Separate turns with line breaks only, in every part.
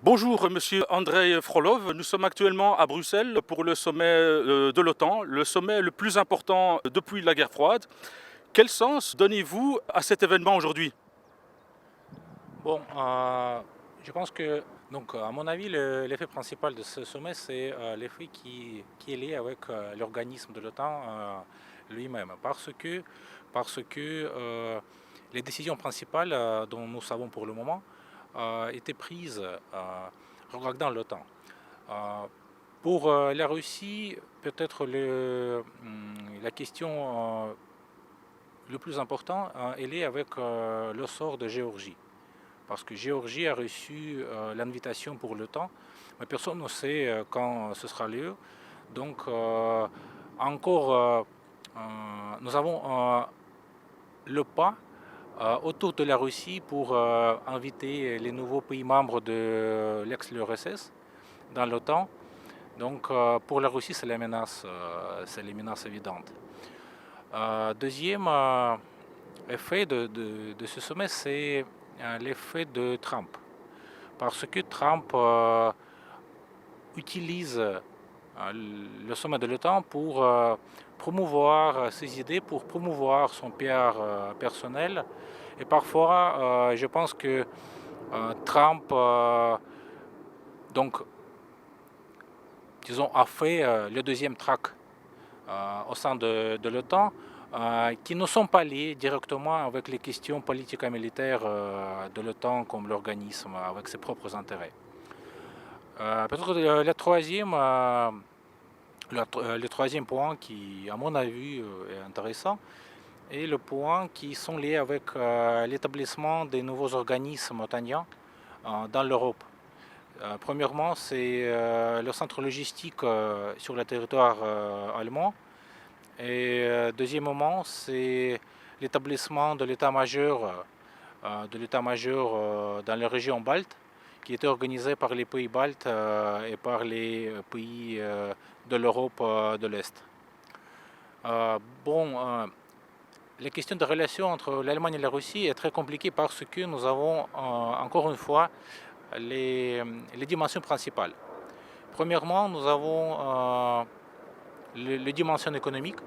Bonjour, monsieur Andrei Frolov. Nous sommes actuellement à Bruxelles pour le sommet de l'OTAN, le sommet le plus important depuis la guerre froide. Quel sens donnez-vous à cet événement aujourd'hui?
Bon, je pense que, donc, à mon avis, l'effet principal de ce sommet, c'est l'effet qui est lié avec l'organisme de l'OTAN lui-même. Parce que les décisions principales dont nous savons pour le moment étaient prises regardant l'OTAN. Euh, pour la Russie, peut-être la question le plus important, elle est avec le sort de Géorgie. Parce que Géorgie a reçu l'invitation pour l'OTAN, mais personne ne sait quand ce sera lieu. Donc, encore, nous avons le pas autour de la Russie pour inviter les nouveaux pays membres de l'ex-URSS dans l'OTAN. Donc, pour la Russie, c'est les menaces évidentes. Deuxième effet de ce sommet, c'est l'effet de Trump. Parce que Trump utilise le sommet de l'OTAN pour promouvoir ses idées, pour promouvoir son PR personnel. Et parfois, je pense que Trump, donc, disons, a fait le deuxième track au sein de l'OTAN, qui ne sont pas liés directement avec les questions politiques et militaires de l'OTAN comme l'organisme, avec ses propres intérêts. Peut-être le troisième point qui, à mon avis, est intéressant, est le point qui sont liés avec l'établissement des nouveaux organismes otaniens dans l'Europe. Premièrement, c'est le centre logistique sur le territoire allemand. Et deuxièmement, c'est l'établissement de l'état-major dans les régions baltes, qui était organisé par les pays baltes et par les pays de l'Europe de l'Est. Bon, la question de relation entre l'Allemagne et la Russie est très compliquée parce que nous avons encore une fois les dimensions principales. Premièrement, nous avons les dimensions économiques.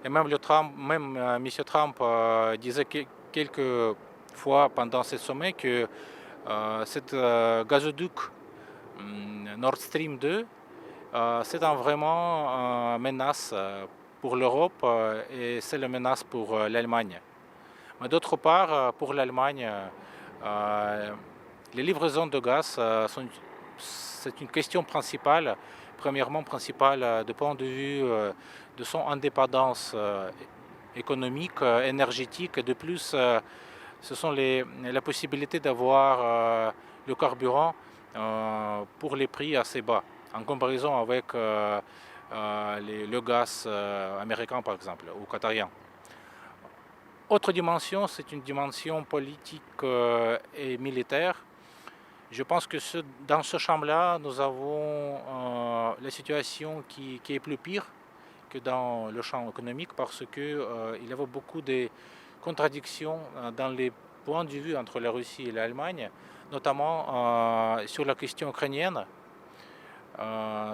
Et même, M. Trump disait quelques fois pendant ce sommet que cette gazoduc Nord Stream 2, c'est vraiment une menace pour l'Europe et c'est une menace pour l'Allemagne. Mais d'autre part, pour l'Allemagne, les livraisons de gaz, c'est une question principale, premièrement principale du point de vue de son indépendance économique, énergétique, et de plus, ce sont la possibilité d'avoir le carburant pour les prix assez bas, en comparaison avec le gaz américain par exemple, ou qatarien. Autre dimension, c'est une dimension politique et militaire. Je pense que dans ce champ-là, nous avons la situation qui est plus pire que dans le champ économique parce qu'il y avait beaucoup de contradictions dans les points de vue entre la Russie et l'Allemagne, notamment sur la question ukrainienne.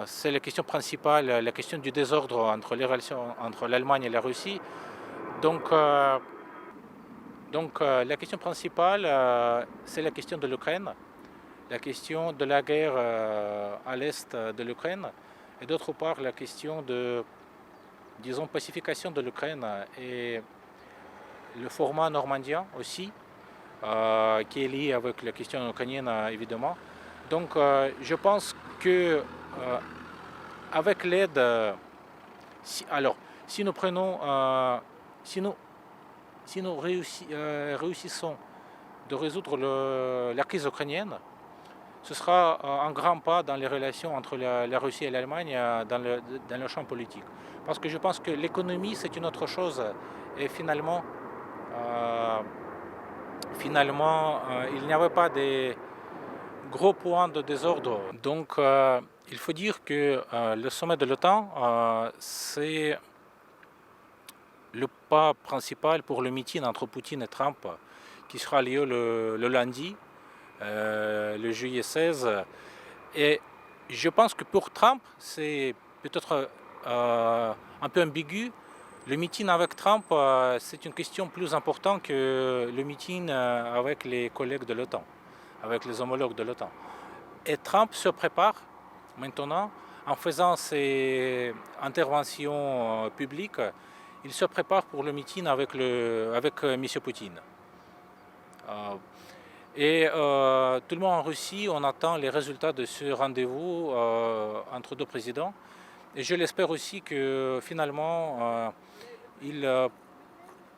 C'est la question principale, la question du désordre entre les relations entre l'Allemagne et la Russie. Donc, la question principale, c'est la question de l'Ukraine, la question de la guerre à l'est de l'Ukraine, et d'autre part la question de, disons, pacification de l'Ukraine et le format normandien aussi, qui est lié avec la question ukrainienne évidemment. Donc je pense que avec l'aide, si nous prenons, si nous réussissons de résoudre la crise ukrainienne, ce sera un grand pas dans les relations entre la Russie et l'Allemagne dans le champ politique. Parce que je pense que l'économie, c'est une autre chose. Et finalement, il n'y avait pas de gros points de désordre. Donc, il faut dire que le sommet de l'OTAN, c'est le pas principal pour le meeting entre Poutine et Trump qui sera lié le lundi le juillet 16. Et je pense que pour Trump, c'est peut-être un peu ambigu. Le meeting avec Trump, c'est une question plus importante que le meeting avec les collègues de l'OTAN, avec les homologues de l'OTAN. Et Trump se prépare maintenant, en faisant ses interventions publiques, il se prépare pour le meeting avec M. Poutine. Tout le monde en Russie, on attend les résultats de ce rendez-vous entre deux présidents. Et je l'espère aussi que finalement, ils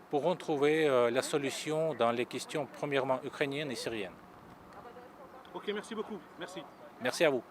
pourront trouver la solution dans les questions premièrement ukrainiennes et syriennes.
Ok, merci beaucoup. Merci.
Merci à vous.